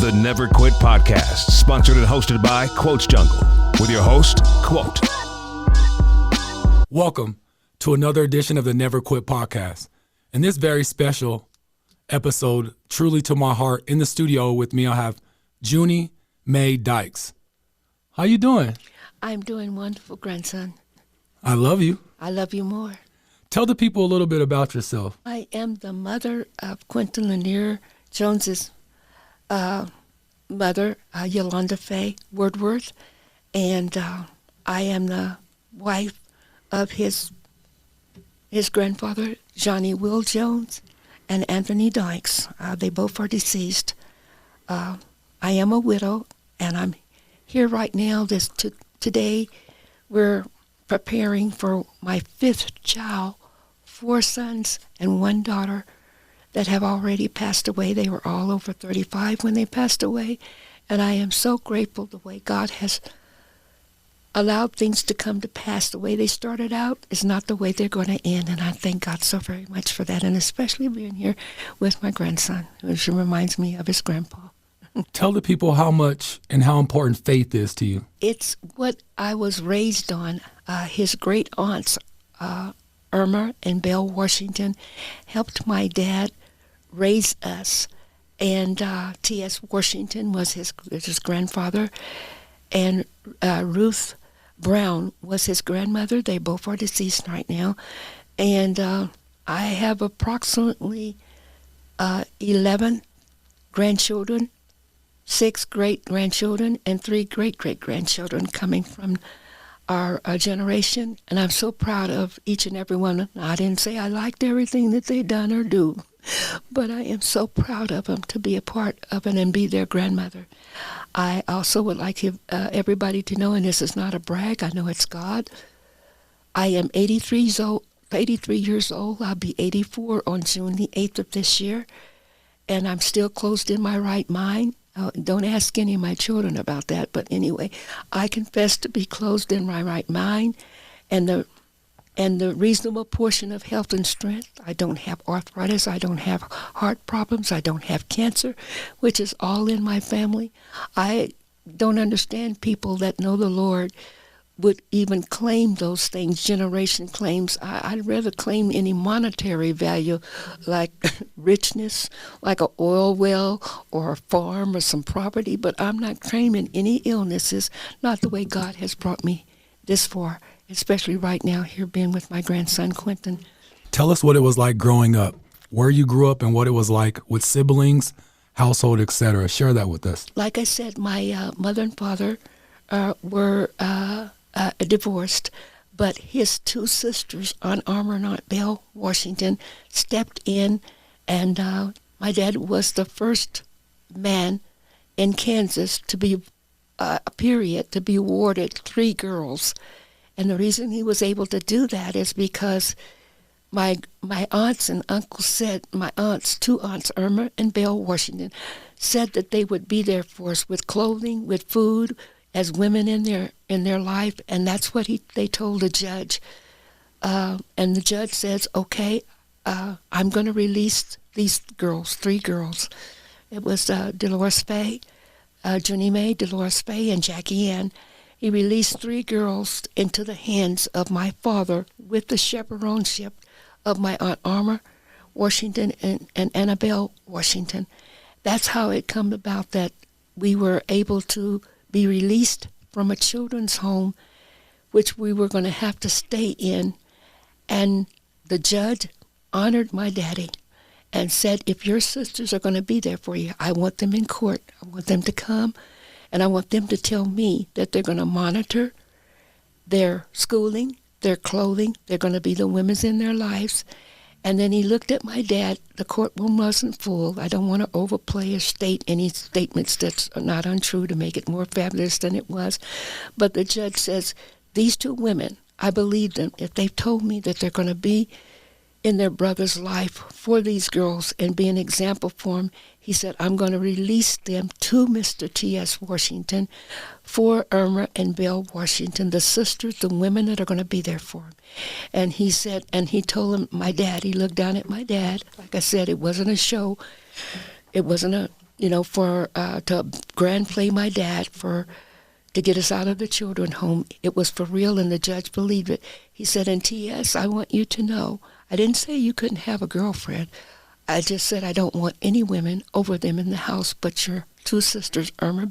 The Never Quit Podcast, sponsored and hosted by Quote's Jungle, with your host, Quote. Welcome to another edition of the Never Quit Podcast. In this very special episode, truly to my heart, in the studio with me, I have Junie Mae Dykes. How you doing? I'm doing wonderful, grandson. I love you. I love you more. Tell the people a little bit about yourself. I am the mother of Quentin Lanier Jones's mother, Yolanda Faye Woodworth, and I am the wife of his grandfather, Johnny Will Jones, and Anthony Dykes. They both are deceased. I am a widow, and I'm here right now. Today, we're preparing for my fifth child, 4 sons and 1 daughter that have already passed away. They were all over 35 when they passed away, and I am so grateful the way God has allowed things to come to pass. The way they started out is not the way they're going to end, and I thank God so very much for that, and especially being here with my grandson, which reminds me of his grandpa. Tell the people how much and how important faith is to you. It's what I was raised on. His great aunts, Irma and Belle Washington, helped my dad raise us, and T.S. Washington was his grandfather, and Ruth Brown was his grandmother. They both are deceased right now, and I have approximately 11 grandchildren, 6 great-grandchildren, and 3 great-great-grandchildren coming from our generation, and I'm so proud of each and every one. I didn't say I liked everything that they done or do, but I am so proud of them to be a part of it and be their grandmother. I also would like everybody to know, and this is not a brag, I know it's God, I am 83 years old. I'll be 84 on June the 8th of this year, and I'm still closed in my right mind. Don't ask any of my children about that, but anyway, I confess to be closed in my right mind, and the reasonable portion of health and strength. I don't have arthritis, I don't have heart problems, I don't have cancer, which is all in my family. I don't understand people that know the Lord would even claim those things, generation claims. I'd rather claim any monetary value, like richness, like an oil well or a farm or some property, but I'm not claiming any illnesses, not the way God has brought me this far, especially right now here being with my grandson, Quentin. Tell us what it was like growing up, where you grew up and what it was like with siblings, household, etc. Share that with us. Like I said, my mother and father were divorced, but his 2 sisters, Aunt Irma and Aunt Belle Washington, stepped in, and my dad was the first man in Kansas to be awarded 3 girls. And the reason he was able to do that is because my aunts and uncles said, my aunts, 2 aunts, Irma and Belle Washington, said that they would be there for us with clothing, with food, as women in their life, and that's what they told the judge. And the judge says, okay, I'm going to release these girls, 3 girls. It was Dolores Faye, Junie Mae, Dolores Faye, and Jackie Ann. He released 3 girls into the hands of my father with the chaperoneship of my Aunt Irma Washington and Annabelle Washington. That's how it come about that we were able to be released from a children's home, which we were going to have to stay in. And the judge honored my daddy and said, if your sisters are going to be there for you, I want them in court. I want them to come, and I want them to tell me that they're going to monitor their schooling, their clothing. They're going to be the women's in their lives. And then he looked at my dad. The courtroom wasn't full. I don't want to overplay or state any statements that's not untrue to make it more fabulous than it was. But the judge says, these 2 women, I believe them. If they've told me that they're going to be in their brother's life for these girls and be an example for them, he said, I'm going to release them to Mr. T.S. Washington for Irma and Belle Washington, the sisters, the women that are going to be there for him. And he said, and he told him, my dad, he looked down at my dad. Like I said, it wasn't a show. It wasn't for to grand play my dad to get us out of the children home. It was for real, and the judge believed it. He said, and T.S., I want you to know, I didn't say you couldn't have a girlfriend. I just said I don't want any women over them in the house but your two sisters, Irma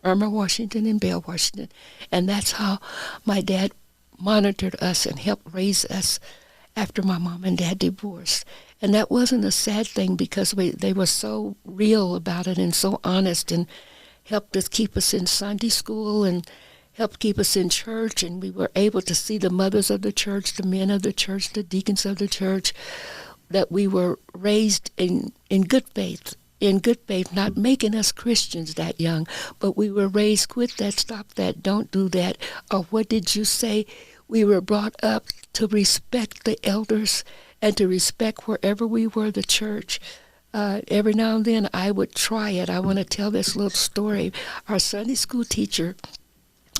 Washington and Belle Washington. And that's how my dad monitored us and helped raise us after my mom and dad divorced. And that wasn't a sad thing because they were so real about it and so honest, and helped us keep us in Sunday school and helped keep us in church. And we were able to see the mothers of the church, the men of the church, the deacons of the church, that we were raised in good faith, not making us Christians that young, but we were raised, quit that, stop that, don't do that, or what did you say? We were brought up to respect the elders and to respect wherever we were, the church. Every now and then I would try it. I want to tell this little story. Our Sunday school teacher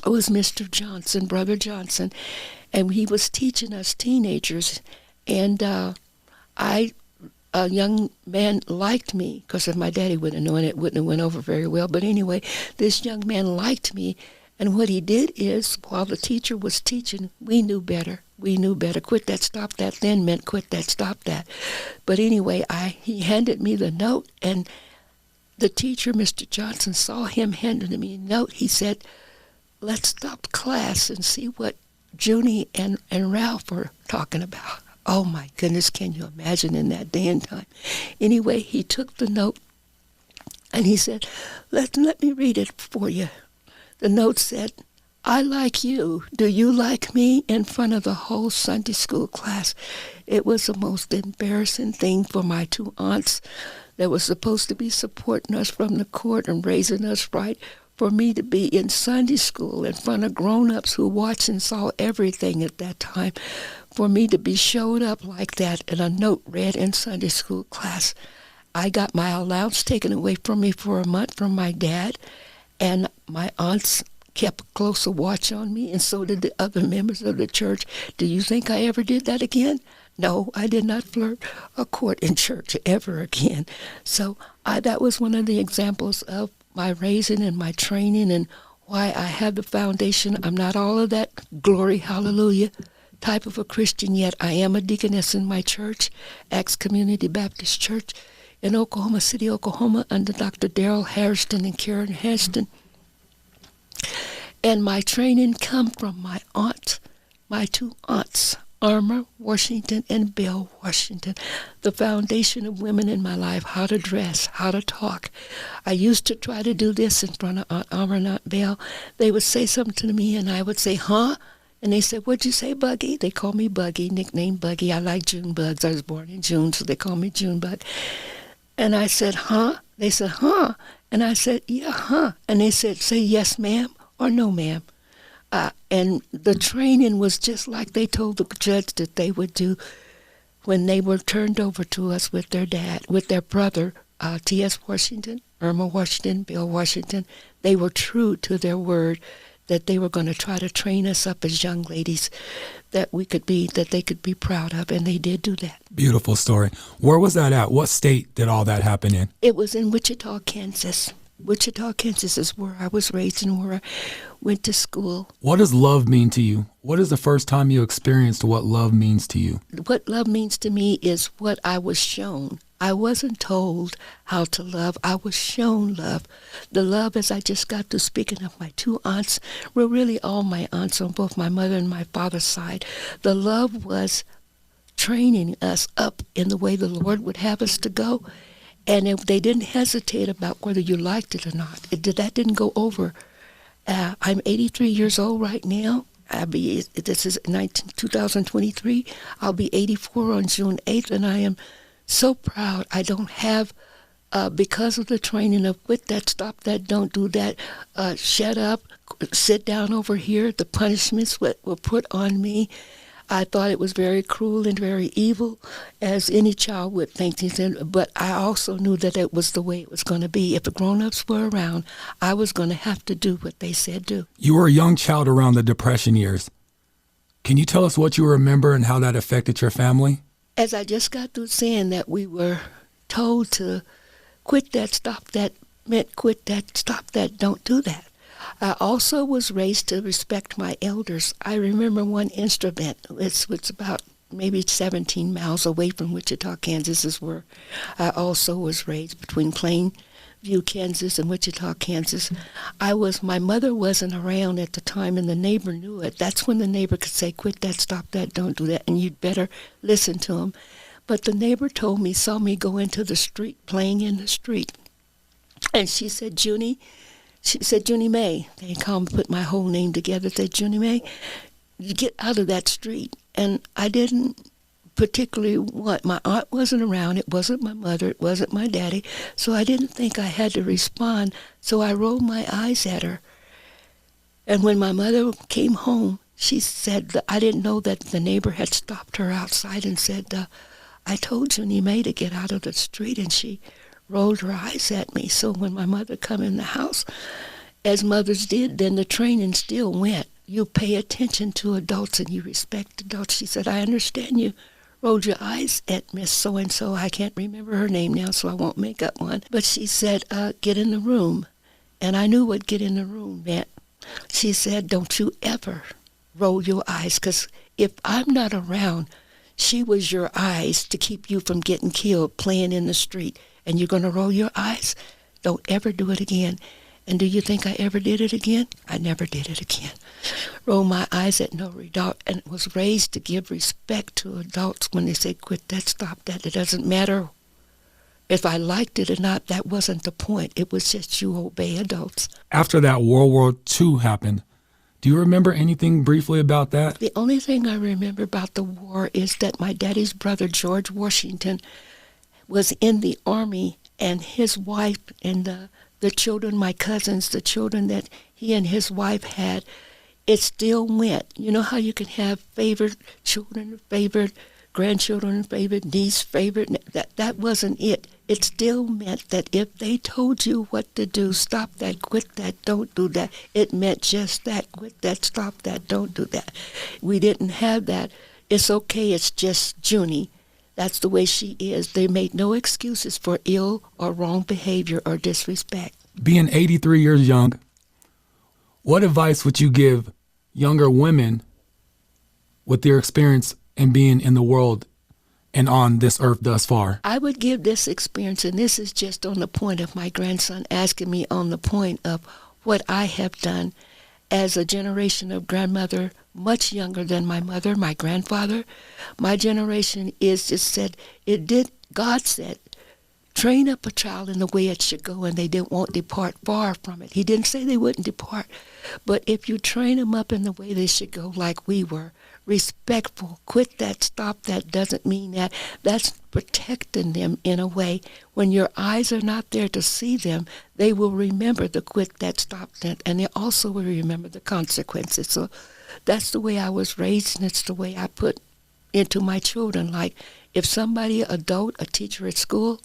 was Mr. Johnson, Brother Johnson, and he was teaching us teenagers, and a young man liked me, because if my daddy would have known it, wouldn't have went over very well. But anyway, this young man liked me, and what he did is, while the teacher was teaching, we knew better. Quit that, stop that then meant quit that, stop that. But anyway, he handed me the note, and the teacher, Mr. Johnson, saw him handing me a note. He said, let's stop class and see what Junie and Ralph are talking about. Oh my goodness, can you imagine in that day and time? Anyway, he took the note and he said, let me read it for you. The note said, I like you. Do you like me? In front of the whole Sunday school class. It was the most embarrassing thing for my two aunts that was supposed to be supporting us from the court and raising us right, for me to be in Sunday school in front of grown-ups who watched and saw everything at that time, for me to be showed up like that and a note read in Sunday school class. I got my allowance taken away from me for a month from my dad, and my aunts kept a closer watch on me, and so did the other members of the church. Do you think I ever did that again? No, I did not flirt or court in church ever again. So that was one of the examples of my raising and my training and why I have the foundation. I'm not all of that glory, hallelujah type of a Christian yet. I am a deaconess in my church, Acts Community Baptist Church in Oklahoma City, Oklahoma, under Dr. Darrell Hairston and Karen Hairston. And my training come from my two aunts, Irma Washington and Belle Washington, the foundation of women in my life, how to dress, how to talk. I used to try to do this in front of Aunt Irma and Aunt Belle. They would say something to me, and I would say, huh? And they said, what'd you say, Buggy? They call me Buggy, nickname Buggy. I like June bugs. I was born in June, so they call me June Bug. And I said, huh? They said, huh? And I said, yeah, huh? And they said, say yes, ma'am, or no, ma'am. And the training was just like they told the judge that they would do when they were turned over to us with their dad, with their brother, T.S. Washington, Irma Washington, Belle Washington. They were true to their word that they were going to try to train us up as young ladies that they could be proud of, and they did do that. Beautiful story. Where was that at? What state did all that happen in? It was in Wichita, Kansas. Wichita, Kansas is where I was raised and where I went to school. What does love mean to you? What is the first time you experienced what love means to you? What love means to me is what I was shown. I wasn't told how to love. I was shown love. The love, as I just got to speaking of my two aunts, were really all my aunts on both my mother and my father's side. The love was training us up in the way the Lord would have us to go. And if they didn't hesitate about whether you liked it or not. That didn't go over. I'm 83 years old right now. This is 2023. I'll be 84 on June 8th, and I am so proud. I don't have, because of the training of quit that, stop that, don't do that, shut up, sit down over here, the punishments were put on me. I thought it was very cruel and very evil, as any child would think. But I also knew that it was the way it was going to be. If the grown-ups were around, I was going to have to do what they said do. You were a young child around the Depression years. Can you tell us what you remember and how that affected your family? As I just got through saying that we were told to quit that, stop that, meant quit that, stop that, don't do that. I also was raised to respect my elders. I remember one incident. It's about maybe 17 miles away from Wichita, Kansas is where I also was raised, between Plainview, Kansas and Wichita, Kansas. My mother wasn't around at the time, and the neighbor knew it. That's when the neighbor could say, quit that, stop that, don't do that, and you'd better listen to him. But the neighbor saw me go into the street, playing in the street. And she said, Junie Mae. They put my whole name together, said, Junie Mae, get out of that street. And I didn't particularly want, my aunt wasn't around, it wasn't my mother, it wasn't my daddy, so I didn't think I had to respond, so I rolled my eyes at her. And when my mother came home, she said that I didn't know that the neighbor had stopped her outside and said, I told Junie Mae to get out of the street, and she rolled her eyes at me. So when my mother come in the house, as mothers did, then the training still went. You pay attention to adults and you respect adults. She said, I understand you rolled your eyes at Miss So-and-so. I can't remember her name now, so I won't make up one. But she said, get in the room. And I knew what get in the room meant. She said, don't you ever roll your eyes, because if I'm not around, she was your eyes to keep you from getting killed playing in the street. And you're going to roll your eyes? Don't ever do it again. And do you think I ever did it again? I never did it again. Roll my eyes at no adult, and was raised to give respect to adults when they say quit that, stop that. It doesn't matter if I liked it or not. That wasn't the point. It was just you obey adults. After that, World War II happened. Do you remember anything briefly about that? The only thing I remember about the war is that my daddy's brother, George Washington, was in the Army, and his wife and the children, my cousins, the children that he and his wife had, it still went. You know how you can have favorite children, favorite grandchildren, favorite niece, favorite, that wasn't it. It still meant that if they told you what to do, stop that, quit that, don't do that, it meant just that, quit that, stop that, don't do that. We didn't have that. It's okay, it's just Junie. That's the way she is. They made no excuses for ill or wrong behavior or disrespect. Being 83 years young, what advice would you give younger women with their experience in being in the world and on this earth thus far? I would give this experience, and this is just on the point of my grandson asking me on the point of what I have done as a generation of grandmother much younger than my mother, my grandfather. My generation is just said, God said, train up a child in the way it should go, and they won't depart far from it. He didn't say they wouldn't depart, but if you train them up in the way they should go, like we were, respectful, quit that, stop that, doesn't mean that. That's protecting them in a way. When your eyes are not there to see them, they will remember the quit that, stop that, and they also will remember the consequences. So that's the way I was raised, and it's the way I put into my children. Like, if somebody, adult, a teacher at school,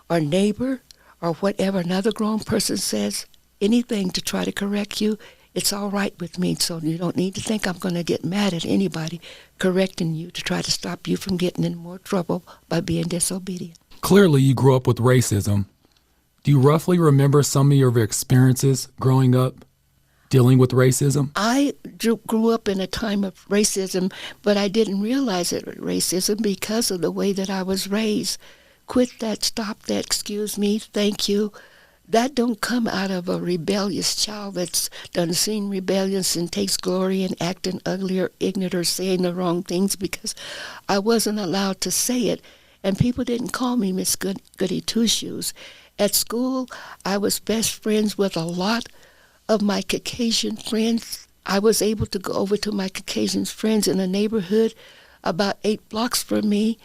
or neighbor, or whatever, another grown person says anything to try to correct you, it's all right with me. So you don't need to think I'm going to get mad at anybody correcting you to try to stop you from getting in more trouble by being disobedient. Clearly, you grew up with racism. Do you roughly remember some of your experiences growing up dealing with racism? I grew up in a time of racism, but I didn't realize it was racism because of the way that I was raised. Quit that, stop that, excuse me, thank you. That don't come out of a rebellious child that's done seen rebellious and takes glory in acting ugly or ignorant or saying the wrong things, because I wasn't allowed to say it, and people didn't call me Miss Goody Two-Shoes. At school, I was best friends with a lot of my Caucasian friends. I was able to go over to my Caucasian friends in a neighborhood about 8 blocks from me,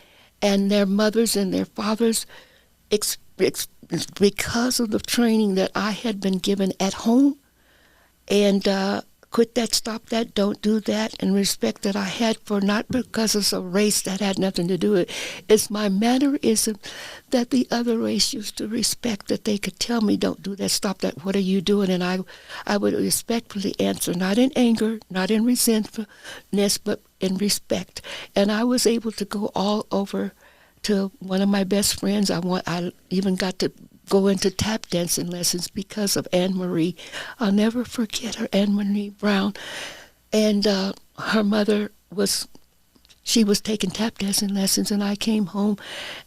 and their mothers and their fathers, because of the training that I had been given at home, and quit that, stop that, don't do that, and respect that I had for, not because of a race that had nothing to do with it. It's my mannerism that the other race used to respect, that they could tell me, don't do that, stop that, what are you doing? And I would respectfully answer, not in anger, not in resentfulness, but in respect. And I was able to go all over to one of my best friends. I even got to go into tap dancing lessons because of Anne Marie. I'll never forget her, Anne Marie Brown. And her mother she was taking tap dancing lessons, and I came home,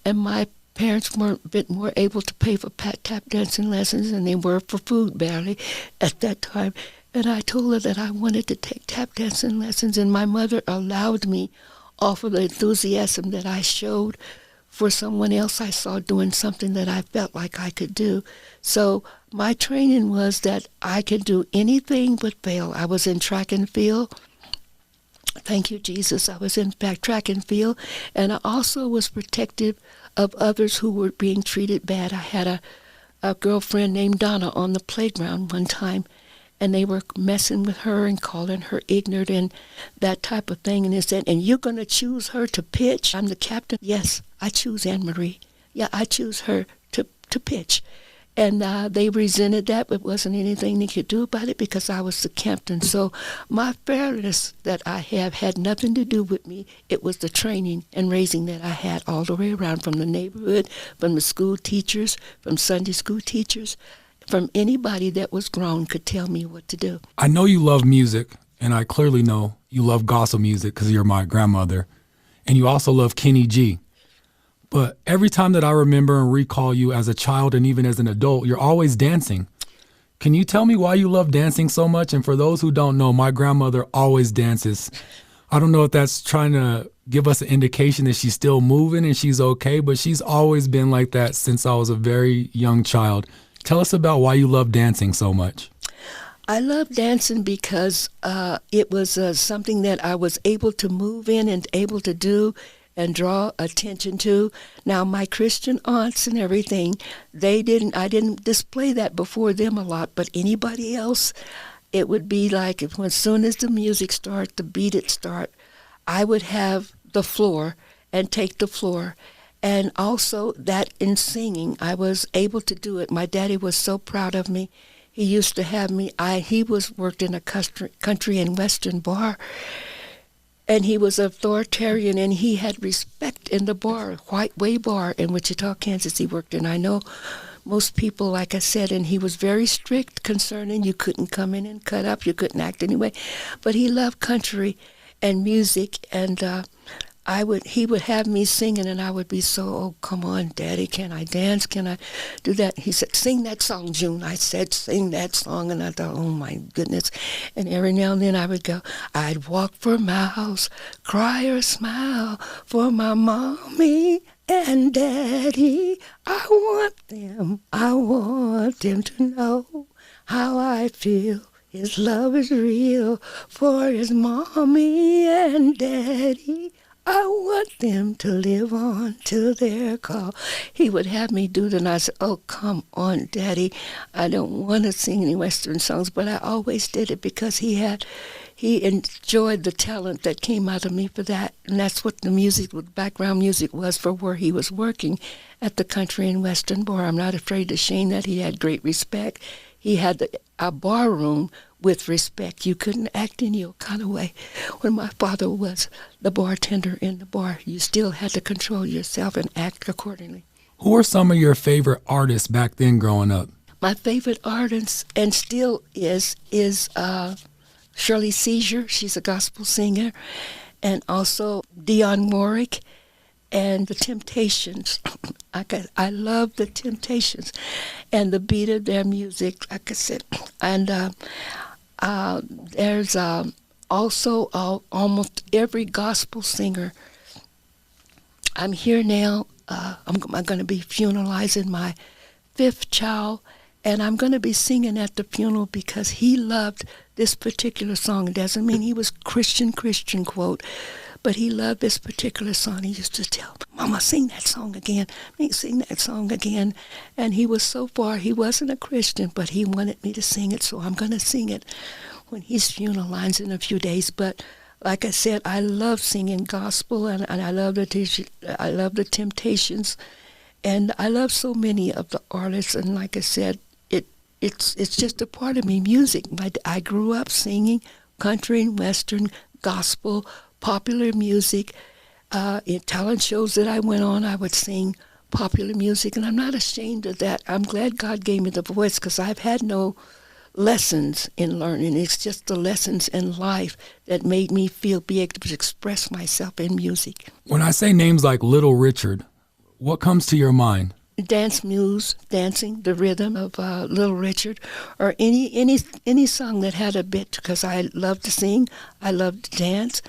and my parents were a bit more able to pay for tap dancing lessons than they were for food, barely, at that time. And I told her that I wanted to take tap dancing lessons, and my mother allowed me off of the enthusiasm that I showed for someone else I saw doing something that I felt like I could do. So my training was that I could do anything but fail. I was in track and field. Thank you, Jesus. I was in track and field, and I also was protective of others who were being treated bad. I had a girlfriend named Donna on the playground one time, and they were messing with her and calling her ignorant and that type of thing. And they said, and you're going to choose her to pitch? I'm the captain. Yes, I choose Anne Marie. Yeah, I choose her to pitch. And they resented that, but wasn't anything they could do about it because I was the captain. So my fairness that I have had nothing to do with me. It was the training and raising that I had all the way around, from the neighborhood, from the school teachers, from Sunday school teachers, from anybody that was grown could tell me what to do. I know you love music, and I clearly know you love gospel music because you're my grandmother, and you also love Kenny G. But every time that I remember and recall you as a child and even as an adult, you're always dancing. Can you tell me why you love dancing so much? And for those who don't know, my grandmother always dances. I don't know if that's trying to give us an indication that she's still moving and she's okay, but she's always been like that since I was a very young child. Tell us about why you love dancing so much. I love dancing because it was something that I was able to move in and able to do and draw attention to. Now, my Christian aunts and everything, I didn't display that before them a lot, but anybody else, it would be like as soon as the music start, the beat it start, I would have the floor and take the floor. And also that in singing, I was able to do it. My daddy was so proud of me. He used to have me, he worked in a country and western bar, and he was authoritarian, and he had respect in the bar, White Way Bar in Wichita, Kansas he worked in. I know most people, like I said, and he was very strict concerning you couldn't come in and cut up, you couldn't act anyway. But he loved country and music, and he would have me singing, and I would be so, oh, come on, Daddy, can I dance? Can I do that? He said, sing that song, June. I said, sing that song, and I thought, oh, my goodness. And every now and then I would go, I'd walk for miles, cry or smile for my mommy and Daddy. I want them to know how I feel. His love is real for his mommy and Daddy. I want them to live on till their call. He would have me do that, and I said, oh, come on, Daddy. I don't want to sing any Western songs, but I always did it because he enjoyed the talent that came out of me for that. And that's what the music, background music was for where he was working at the country and western bar. I'm not afraid to shame that. He had great respect. He had a bar room with respect. You couldn't act any kind of way. When my father was the bartender in the bar, you still had to control yourself and act accordingly. Who are some of your favorite artists back then growing up? My favorite artist, and still is Shirley Seizure. She's a gospel singer. And also Dionne Warwick and the Temptations. I love the Temptations and the beat of their music, like I said. And there's also almost every gospel singer. I'm here now. I'm going to be funeralizing my 5th child, and I'm going to be singing at the funeral because he loved this particular song. It doesn't mean he was Christian, quote, but he loved this particular song. He used to tell, Mama, sing that song again. Sing that song again. And he was so far, he wasn't a Christian, but he wanted me to sing it, so I'm going to sing it when he's funeralized in a few days. But like I said, I love singing gospel, and I love the Temptations, and I love so many of the artists. And like I said, it's just a part of me, music. I grew up singing country and western, gospel, popular music. In talent shows that I went on, I would sing popular music, and I'm not ashamed of that. I'm glad God gave me the voice because I've had no lessons in learning. It's just the lessons in life that made me be able to express myself in music. When I say names like Little Richard, what comes to your mind? Dance muse, dancing, the rhythm of Little Richard, or any song that had a bit, because I love to sing, I love to dance.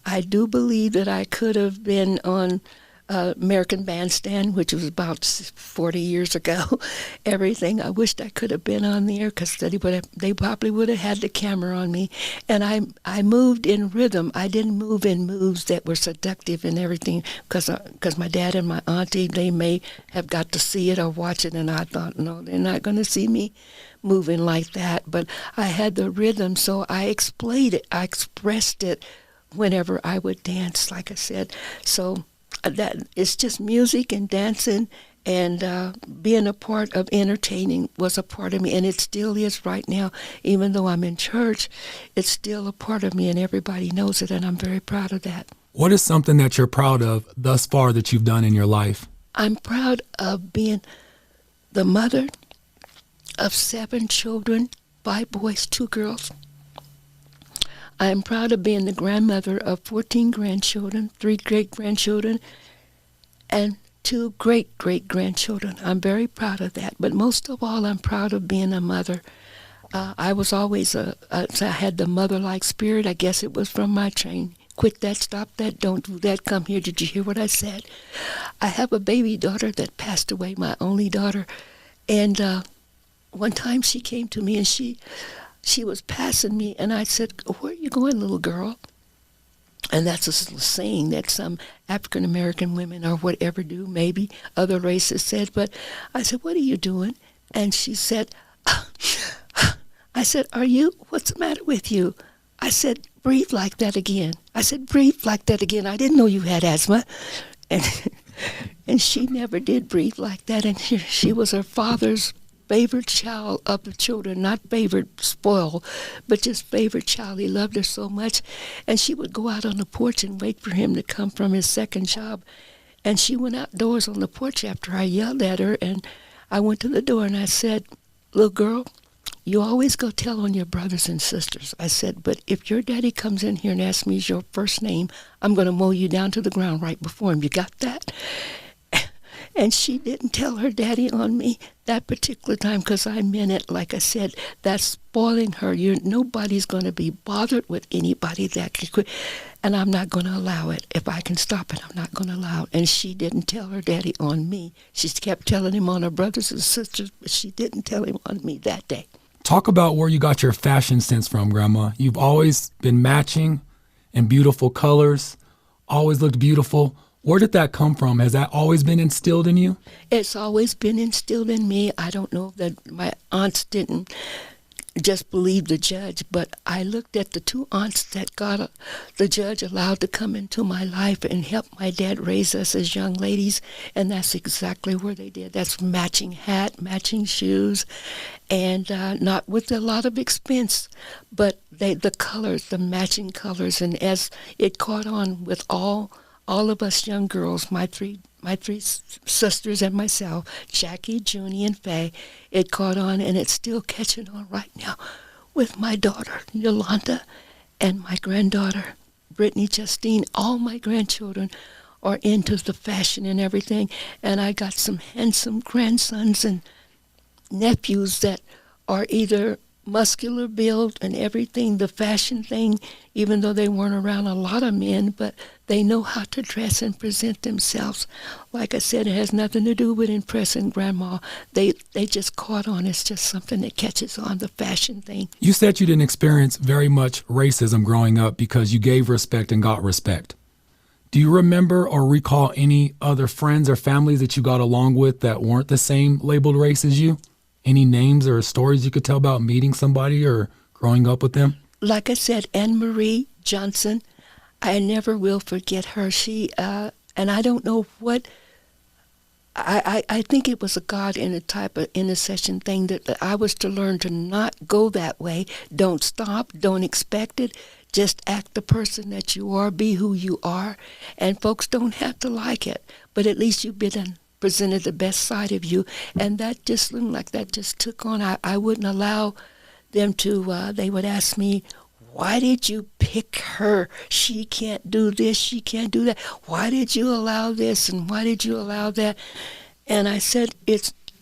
I do believe that I could have been on American Bandstand, which was about 40 years ago. Everything. I wished I could have been on there because they probably would have had the camera on me. And I moved in rhythm. I didn't move in moves that were seductive and everything because my dad and my auntie, they may have got to see it or watch it, and I thought, no, they're not going to see me moving like that. But I had the rhythm, so I explained it. I expressed it whenever I would dance, like I said. So that it's just music and dancing, and being a part of entertaining was a part of me, and it still is right now. Even though I'm in church, it's still a part of me, and everybody knows it, and I'm very proud of that. What is something that you're proud of thus far that you've done in your life? I'm proud of being the mother of 7 children, 5 boys, 2 girls. I am proud of being the grandmother of 14 grandchildren, 3 great-grandchildren, and 2 great-great-grandchildren. I'm very proud of that. But most of all, I'm proud of being a mother. I was always I had the mother-like spirit. I guess it was from my training. Quit that, stop that, don't do that, come here. Did you hear what I said? I have a baby daughter that passed away, my only daughter. And one time she came to me and she was passing me, and I said, "Where are you going, little girl?" And that's a saying that some African-American women or whatever do, maybe other races said. But I said, "What are you doing?" And she said, I said, what's the matter with you? I said, "Breathe like that again." I said, "Breathe like that again. I didn't know you had asthma." And she never did breathe like that. And she was her father's favorite child of the children, not favorite spoiled, but just favorite child. He loved her so much. And she would go out on the porch and wait for him to come from his second job. And she went outdoors on the porch after I yelled at her, and I went to the door and I said, "Little girl, you always go tell on your brothers and sisters." I said, "But if your daddy comes in here and asks me your first name, I'm going to mow you down to the ground right before him. You got that?" And she didn't tell her daddy on me that particular time because I meant it. Like I said, that's spoiling her. Nobody's going to be bothered with anybody that can quit. And I'm not going to allow it. If I can stop it, I'm not going to allow it. And she didn't tell her daddy on me. She kept telling him on her brothers and sisters, but she didn't tell him on me that day. Talk about where you got your fashion sense from, Grandma. You've always been matching in beautiful colors, always looked beautiful. Where did that come from? Has that always been instilled in you? It's always been instilled in me. I don't know that my aunts didn't just believe the judge, but I looked at the 2 aunts that the judge allowed to come into my life and help my dad raise us as young ladies, and that's exactly where they did. That's matching hat, matching shoes, and not with a lot of expense, but the colors, the matching colors, and as it caught on with all of us young girls, my three sisters and myself, Jackie, Junie, and Faye, it caught on, and it's still catching on right now with my daughter, Yolanda, and my granddaughter, Brittany, Justine. All my grandchildren are into the fashion and everything, and I got some handsome grandsons and nephews that are either muscular build and everything, the fashion thing, even though they weren't around a lot of men, but they know how to dress and present themselves. Like I said, it has nothing to do with impressing Grandma. They just caught on. It's just something that catches on, the fashion thing. You said you didn't experience very much racism growing up because you gave respect and got respect. Do you remember or recall any other friends or families that you got along with that weren't the same labeled race as you? Any names or stories you could tell about meeting somebody or growing up with them? Like I said, Anne Marie Johnson, I never will forget her. She, and I don't know what, I think it was a God in a type of intercession thing that I was to learn to not go that way. Don't stop, don't expect it. Just act the person that you are, be who you are, and folks don't have to like it, but at least you've been presented the best side of you. And that just seemed like that just took on. I wouldn't allow them to, they would ask me, why did you pick her? She can't do this, she can't do that. Why did you allow this and why did you allow that? And I said,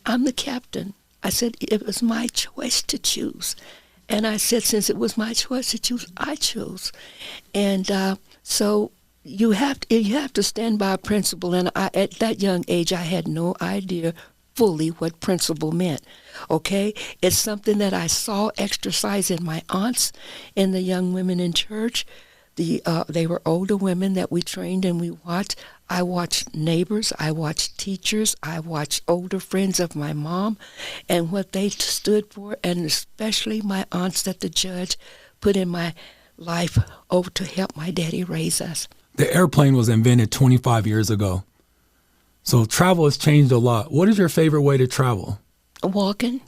I'm the captain. I said, it was my choice to choose. And I said, since it was my choice to choose, I chose. And so you have to stand by a principle. And at that young age, I had no idea fully what principle meant. Okay? It's something that I saw exercised in my aunts and the young women in church. They were older women that we trained and we watched. I watched neighbors, I watched teachers, I watched older friends of my mom and what they stood for, and especially my aunts that the judge put in my life to help my daddy raise us. The airplane was invented 25 years ago. So travel has changed a lot. What is your favorite way to travel? Walking.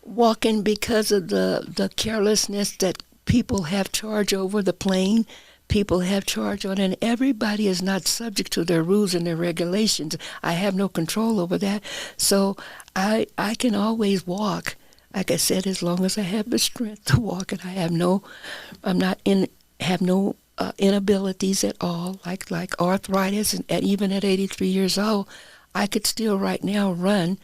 Walking because of the carelessness that people have charge over the plane. People have charge on, and everybody is not subject to their rules and their regulations. I have no control over that. So I can always walk, like I said, as long as I have the strength to walk, and I have no inabilities at all, like arthritis, and even at 83 years old, I could still right now run.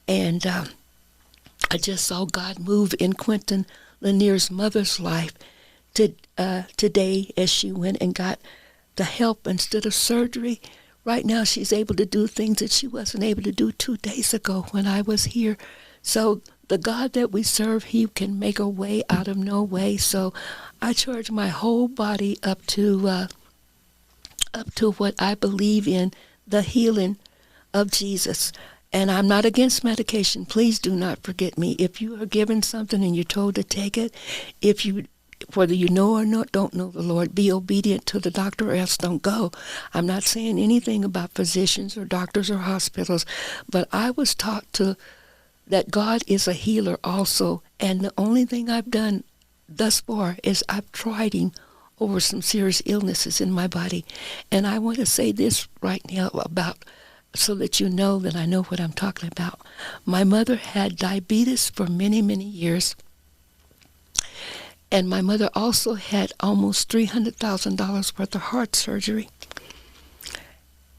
And I just saw God move in Quentin Lanier's mother's life today as she went and got the help instead of surgery. Right now she's able to do things that she wasn't able to do 2 days ago when I was here. So the God that we serve, he can make a way out of no way. So I charge my whole body up to what I believe in, the healing of Jesus. And I'm not against medication. Please do not forget me. If you are given something and you're told to take it, whether you know or not, don't know the Lord, be obedient to the doctor or else don't go. I'm not saying anything about physicians or doctors or hospitals, but I was taught that God is a healer also. And the only thing I've done thus far is I've tried him over some serious illnesses in my body. And I want to say this right now so that you know that I know what I'm talking about. My mother had diabetes for many, many years. And my mother also had almost $300,000 worth of heart surgery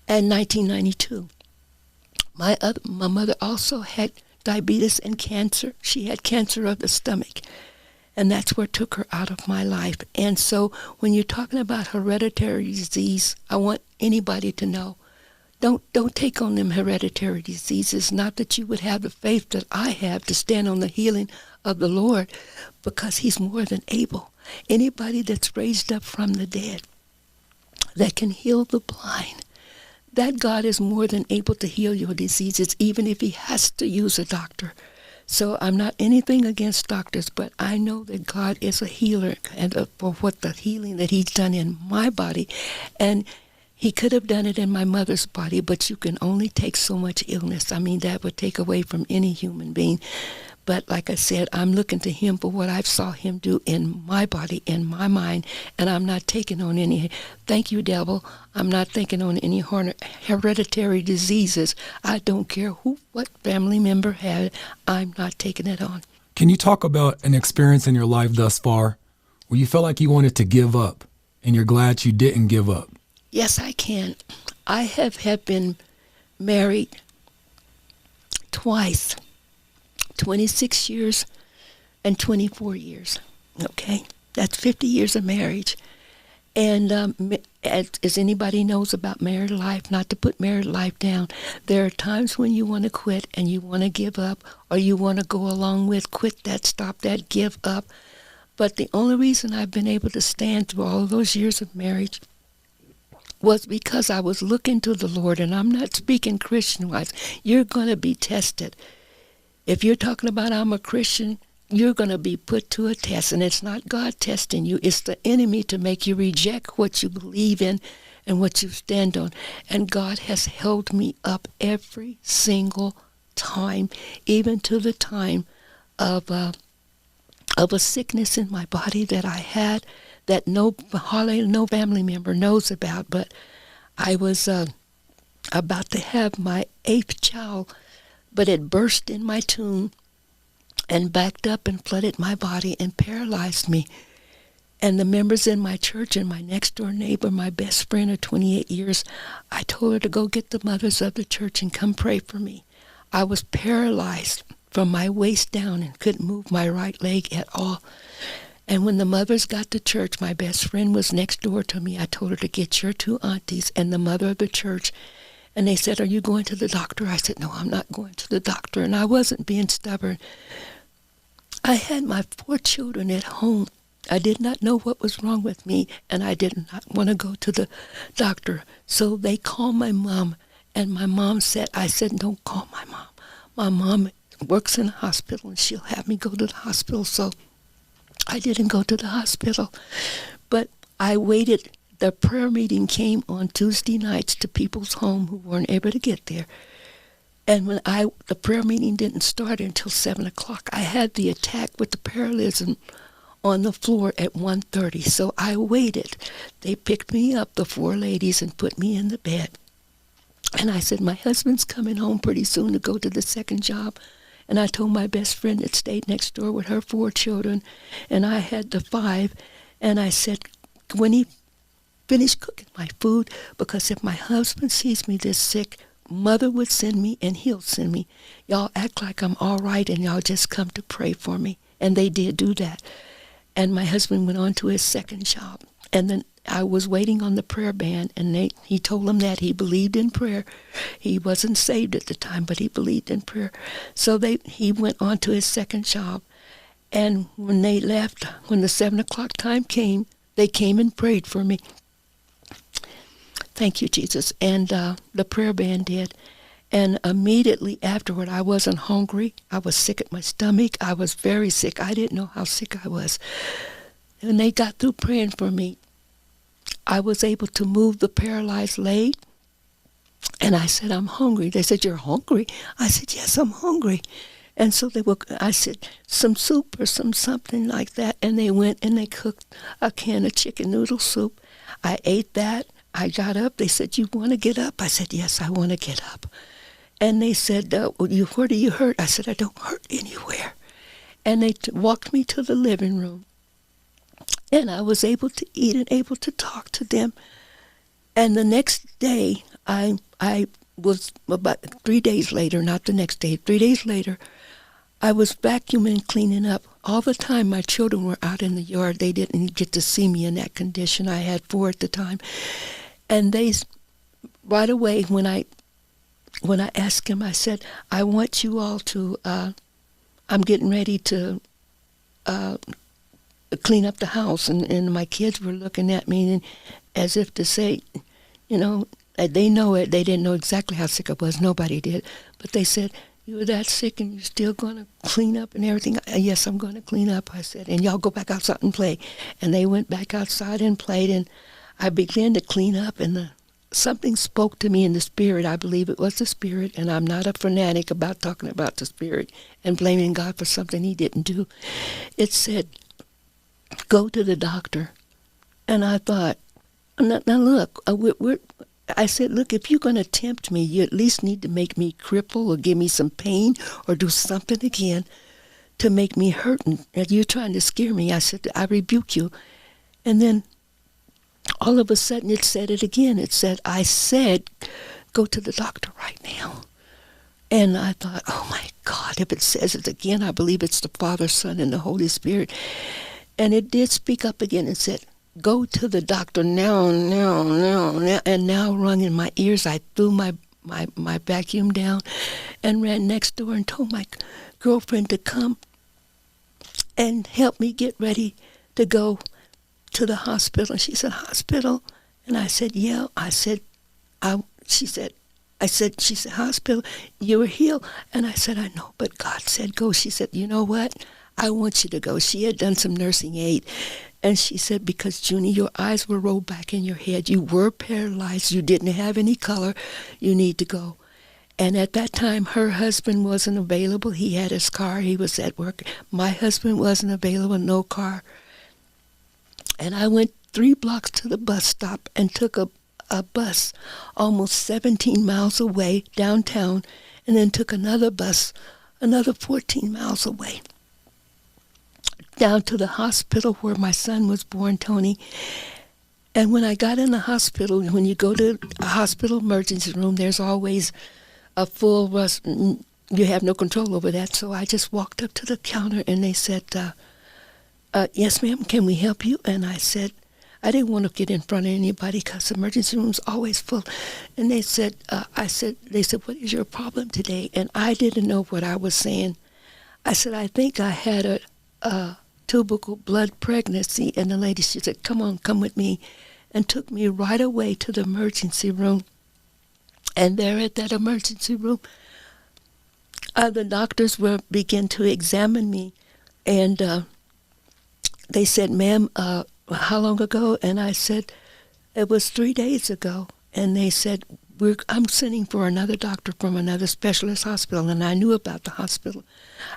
in 1992. My mother also had diabetes and cancer. She had cancer of the stomach. And that's what took her out of my life. And so when you're talking about hereditary disease, I want anybody to know, don't take on them hereditary diseases. Not that you would have the faith that I have to stand on the healing of the Lord, because he's more than able. Anybody that's raised up from the dead that can heal the blind, that God is more than able to heal your diseases, even if he has to use a doctor. So I'm not anything against doctors, but I know that God is a healer, and for what the healing that he's done in my body. And he could have done it in my mother's body, but you can only take so much illness. I mean, that would take away from any human being. But like I said, I'm looking to him for what I saw him do in my body, in my mind, and I'm not taking on any, thank you, devil, I'm not taking on any hereditary diseases. I don't care what family member had it, I'm not taking it on. Can you talk about an experience in your life thus far where you felt like you wanted to give up and you're glad you didn't give up? Yes, I can. I have been married twice. 26 years and 24 years, okay? That's 50 years of marriage. And as anybody knows about married life, not to put married life down, there are times when you want to quit and you want to give up, or you want to go along with quit that, stop that, give up. But the only reason I've been able to stand through all those years of marriage was because I was looking to the Lord, and I'm not speaking Christian-wise. You're going to be tested. If you're talking about I'm a Christian, you're going to be put to a test, and it's not God testing you. It's the enemy to make you reject what you believe in and what you stand on. And God has held me up every single time, even to the time of of a sickness in my body that I had that hardly no family member knows about, but I was about to have my 8th child, but it burst in my tomb and backed up and flooded my body and paralyzed me. And the members in my church and my next door neighbor, my best friend of 28 years, I told her to go get the mothers of the church and come pray for me. I was paralyzed from my waist down and couldn't move my right leg at all. And when the mothers got to church, my best friend was next door to me. I told her to get your 2 aunties and the mother of the church. And they said, "Are you going to the doctor?" I said, "No, I'm not going to the doctor." And I wasn't being stubborn. I had my 4 children at home. I did not know what was wrong with me, and I did not want to go to the doctor. So they called my mom, and my mom said, I said, "Don't call my mom. My mom works in a hospital, and she'll have me go to the hospital." So I didn't go to the hospital, but I waited. The prayer meeting came on Tuesday nights to people's home who weren't able to get there. And when the prayer meeting didn't start until 7 o'clock, I had the attack with the paralysis on the floor at 1:30. So I waited. They picked me up, the 4 ladies, and put me in the bed. And I said, "My husband's coming home pretty soon to go to the second job." And I told my best friend that stayed next door with her 4 children, and I had the 5. And I said, when he finished cooking my food, because if my husband sees me this sick, Mother would send me and he'll send me. Y'all act like I'm all right and y'all just come to pray for me. And they did do that. And my husband went on to his second job. And then I was waiting on the prayer band, and he told them that he believed in prayer. He wasn't saved at the time, but he believed in prayer. So he went on to his second job. And when they left, when the 7 o'clock time came, they came and prayed for me. Thank you, Jesus. And the prayer band did. And immediately afterward, I wasn't hungry. I was sick at my stomach. I was very sick. I didn't know how sick I was. When they got through praying for me, I was able to move the paralyzed leg. And I said, "I'm hungry." They said, "You're hungry?" I said, "Yes, I'm hungry." And so I said, "Some soup or something like that." And they went and they cooked a can of chicken noodle soup. I ate that. I got up. They said, "You want to get up?" I said, "Yes, I want to get up." And they said, "Where do you hurt?" I said, "I don't hurt anywhere." And they walked me to the living room. And I was able to eat and able to talk to them. And the next day, I was about 3 days later, not the next day, 3 days later, I was vacuuming and cleaning up. All the time my children were out in the yard. They didn't get to see me in that condition. I had 4 at the time. And they, right away, when I asked him, I said, "I want you all to, I'm getting ready to clean up the house." And my kids were looking at me as if to say, they know it. They didn't know exactly how sick I was. Nobody did. But they said, "You were that sick and you're still going to clean up and everything?" "Yes, I'm going to clean up," I said. "And y'all go back outside and play." And they went back outside and played, and I began to clean up, and something spoke to me in the spirit. I believe it was the spirit, and I'm not a fanatic about talking about the spirit and blaming God for something he didn't do. It said, "Go to the doctor." And I thought, now look, I said, "Look, if you're going to tempt me, you at least need to make me cripple or give me some pain or do something again to make me hurt. And you're trying to scare me." I said, "I rebuke you." And then all of a sudden it said it again. It said, "I said, go to the doctor right now." And I thought, oh my God, if it says it again, I believe it's the Father, Son, and the Holy Spirit. And it did speak up again and said, "Go to the doctor now." And now rung in my ears. I threw my vacuum down and ran next door and told my girlfriend to come and help me get ready to go to the hospital. And she said, "Hospital?" And I said, "Yeah." I said, she said, "Hospital, you were healed." And I said, "I know, but God said go." She said, "You know what? I want you to go." She had done some nursing aid. And she said, "Because, Junie, your eyes were rolled back in your head. You were paralyzed. You didn't have any color. You need to go." And at that time, her husband wasn't available. He had his car. He was at work. My husband wasn't available, no car. And I went 3 blocks to the bus stop and took a bus almost 17 miles away downtown, and then took another bus another 14 miles away down to the hospital where my son was born, Tony. And when I got in the hospital, when you go to a hospital emergency room, there's always a full rush. You have no control over that. So I just walked up to the counter and they said, yes, ma'am, can we help you? And I said, I didn't want to get in front of anybody because the emergency room's always full. And they said, they said, what is your problem today? And I didn't know what I was saying. I said, I think I had a tubercle blood pregnancy. And the lady, she said, come on, come with me, and took me right away to the emergency room. And there at that emergency room, the doctors began to examine me. And they said, ma'am, how long ago? And I said, it was 3 days ago. And they said, I'm sending for another doctor from another specialist hospital. And I knew about the hospital.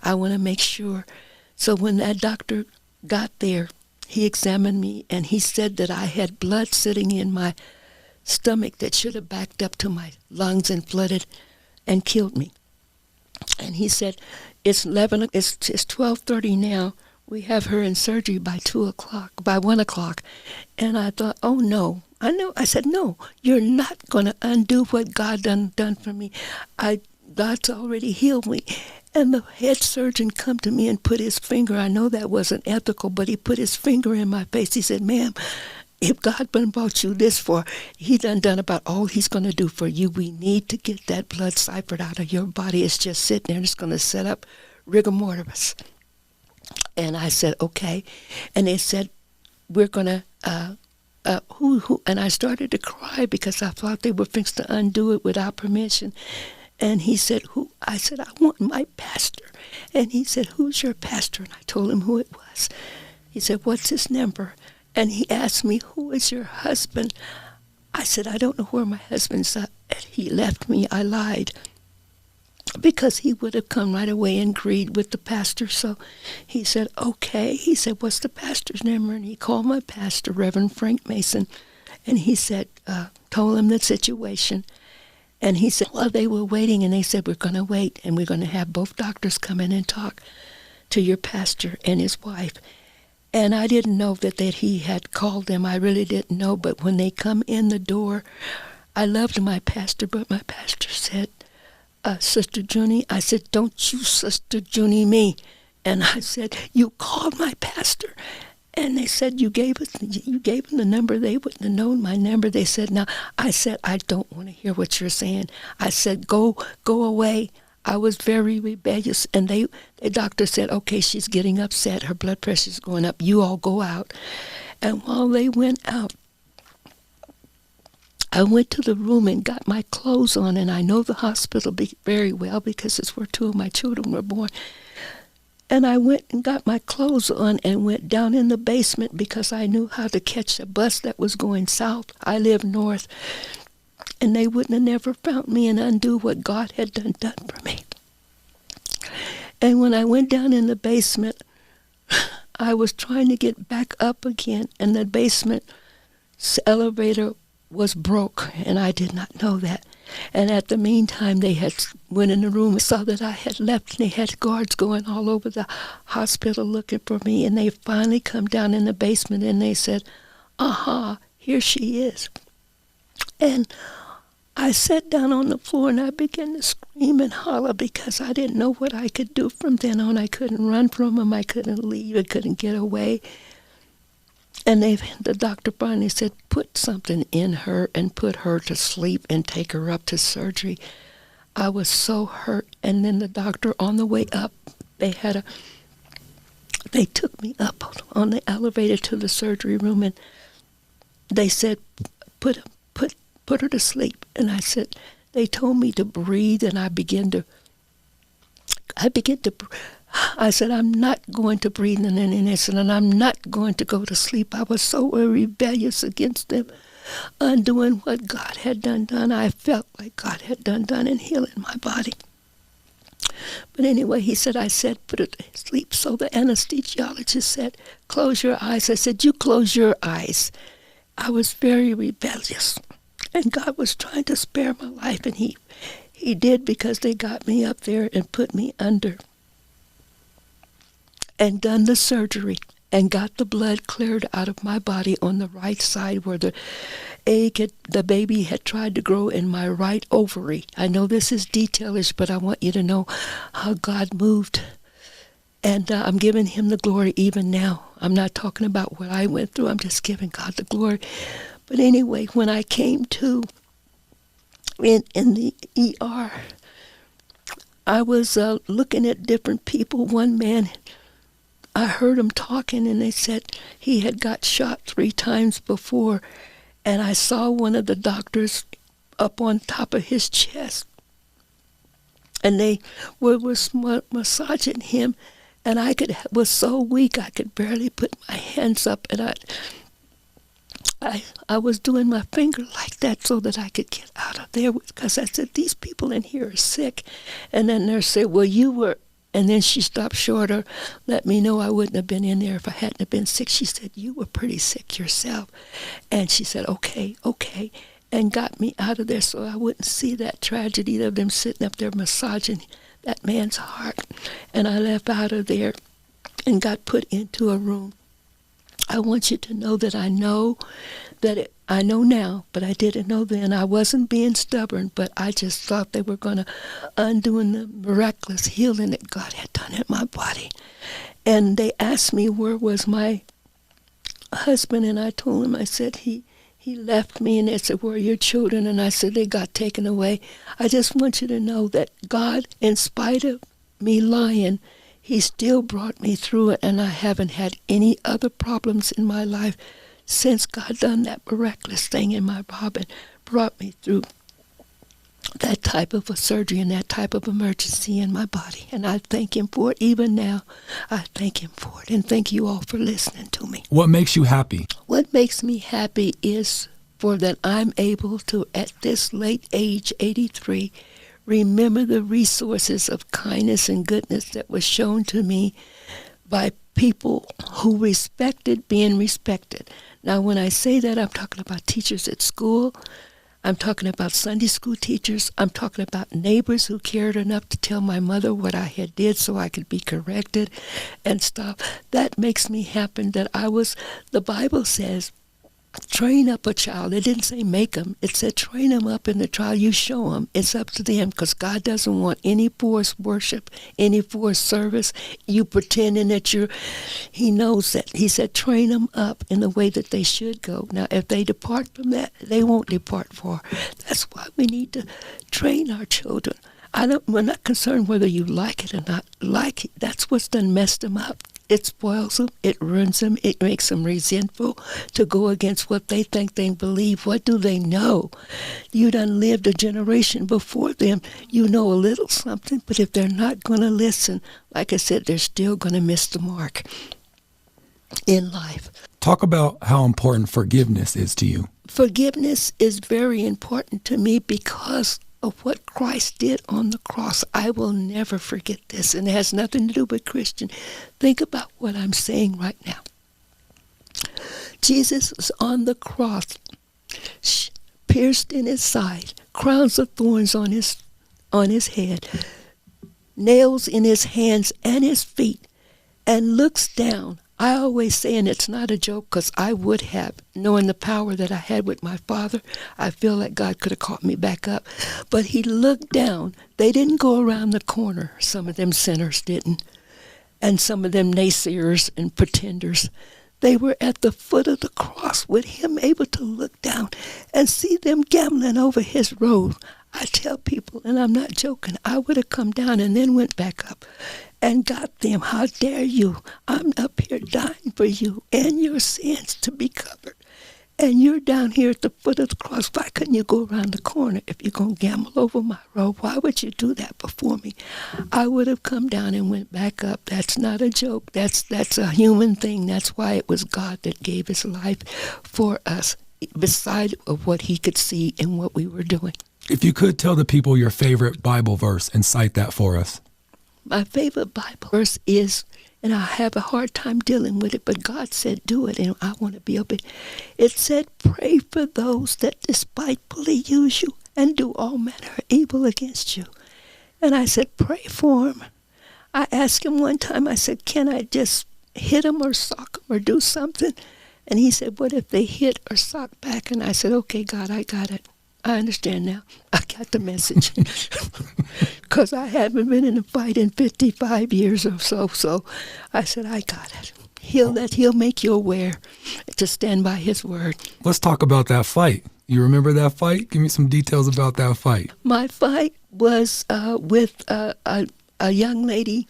I want to make sure. So when that doctor got there, he examined me, and he said that I had blood sitting in my stomach that should have backed up to my lungs and flooded and killed me. And he said, it's 12:30 now. We have her in surgery by 1 o'clock. And I thought, oh no. I said, no, you're not going to undo what God done for me. God's already healed me. And the head surgeon come to me and put his finger, I know that wasn't ethical, but he put his finger in my face. He said, ma'am, if God done brought you this far, he done about all he's going to do for you. We need to get that blood ciphered out of your body. It's just sitting there. It's going to set up rigor mortis. And I said, okay. And they said, we're going to, who? And I started to cry because I thought they were fixed to undo it without permission. And he said, who? I said, I want my pastor. And he said, who's your pastor? And I told him who it was. He said, what's his number? And he asked me, who is your husband? I said, I don't know where my husband's at. He left me. I lied. Because he would have come right away and agreed with the pastor. So he said, okay. He said, what's the pastor's number? And he called my pastor, Reverend Frank Mason. And he said, told him the situation. And he said, well, they were waiting, and they said, we're going to wait, and we're going to have both doctors come in and talk to your pastor and his wife. And I didn't know that he had called them. I really didn't know. But when they come in the door, I loved my pastor, but my pastor said, Sister Junie, I said, don't you Sister Junie me. And I said, you called my pastor. And they said, you gave them the number. They wouldn't have known my number. They said, now, I said, I don't want to hear what you're saying. I said, go away. I was very rebellious. And the doctor said, okay, she's getting upset. Her blood pressure's going up. You all go out. And while they went out, I went to the room and got my clothes on. And I know the hospital very well because it's where 2 of my children were born. And I went and got my clothes on and went down in the basement because I knew how to catch a bus that was going south. I live north. And they wouldn't have never found me and undo what God had done for me. And when I went down in the basement, I was trying to get back up again, and the basement elevator was broke, and I did not know that. And at the meantime, they had went in the room and saw that I had left, and they had guards going all over the hospital looking for me. And they finally come down in the basement, and they said, aha, here she is. And I sat down on the floor, and I began to scream and holler because I didn't know what I could do from then on. I couldn't run from them. I couldn't leave. I couldn't get away. And the doctor finally said, put something in her and put her to sleep and take her up to surgery. I was so hurt. And then the doctor, on the way up, they took me up on the elevator to the surgery room, and they said, put her to sleep. And I said, they told me to breathe, and I began to I said, I'm not going to breathe in an instant, and I'm not going to go to sleep. I was so rebellious against them. undoing what God had done. I felt like God had done in healing my body. But anyway, he said, I said, put it to sleep. So the anesthesiologist said, close your eyes. I said, you close your eyes. I was very rebellious, and God was trying to spare my life, and he did, because they got me up there and put me under and done the surgery and got the blood cleared out of my body on the right side where the baby had tried to grow in my right ovary. I know this is detailish, but I want you to know how God moved. And I'm giving him the glory even now. I'm not talking about what I went through. I'm just giving God the glory. But anyway, when I came to in the ER, I was looking at different people. One man, I heard him talking, and they said he had got shot 3 times before. And I saw one of the doctors up on top of his chest. And they were massaging him. And I was so weak I could barely put my hands up. And I was doing my finger like that so that I could get out of there. Because I said, these people in here are sick. And then nurse said, well, you were. And then she stopped short or let me know I wouldn't have been in there if I hadn't have been sick. She said, you were pretty sick yourself. And she said, okay. And got me out of there so I wouldn't see that tragedy of them sitting up there massaging that man's heart. And I left out of there and got put into a room. I want you to know that I know I know now, but I didn't know then. I wasn't being stubborn, but I just thought they were going to undo the miraculous healing that God had done in my body. And they asked me where was my husband, and I told them, I said, he left me, and they said, where are your children? And I said, they got taken away. I just want you to know that God, in spite of me lying, he still brought me through it, and I haven't had any other problems in my life since God done that miraculous thing in my body, brought me through that type of a surgery and that type of emergency in my body. And I thank him for it. Even now, I thank him for it. And thank you all for listening to me. What makes you happy? What makes me happy is for that I'm able to, at this late age, 83, remember the resources of kindness and goodness that was shown to me by people who respected being respected. Now, when I say that, I'm talking about teachers at school. I'm talking about Sunday school teachers. I'm talking about neighbors who cared enough to tell my mother what I had did so I could be corrected and stuff. That makes me happy that the Bible says, train up a child. It didn't say make them. It said train them up in the trial. You show them. It's up to them, because God doesn't want any forced worship, any forced service. You pretending that he knows that. He said train them up in the way that they should go. Now, if they depart from that, they won't depart far. That's why we need to train our children. We're not concerned whether you like it or not. Like it, that's what's done messed them up. It spoils them, it ruins them, it makes them resentful to go against what they think they believe. What do they know? You done lived a generation before them. You know a little something, but if they're not going to listen, like I said, they're still going to miss the mark in life. Talk about how important forgiveness is to you. Forgiveness is very important to me because of what Christ did on the cross. I will never forget this, and it has nothing to do with Christian. Think about what I'm saying right now. Jesus was on the cross, pierced in his side, crowns of thorns on his head, nails in his hands and his feet, and looks down. I always say, and it's not a joke, because I would have, knowing the power that I had with my father, I feel like God could have caught me back up. But he looked down. They didn't go around the corner. Some of them sinners didn't. And some of them naysayers and pretenders. They were at the foot of the cross with him able to look down and see them gambling over his road. I tell people, and I'm not joking, I would have come down and then went back up and got them. How dare you? I'm up here dying for you and your sins to be covered. And you're down here at the foot of the cross. Why couldn't you go around the corner if you're going to gamble over my road? Why would you do that before me? I would have come down and went back up. That's not a joke. That's a human thing. That's why it was God that gave his life for us. beside of what he could see in what we were doing. If you could tell the people your favorite Bible verse and cite that for us. My favorite Bible verse is, and I have a hard time dealing with it, but God said do it, and I want to be obedient. It said, pray for those that despitefully use you and do all manner of evil against you. And I said, pray for him. I asked him one time, I said, can I just hit him or sock him or do something? And he said, what if they hit or sock back? And I said, okay, God, I got it. I understand now. I got the message. Because I haven't been in a fight in 55 years or so. So I said, I got it. He'll make you aware to stand by his word. Let's talk about that fight. You remember that fight? Give me some details about that fight. My fight was with a young lady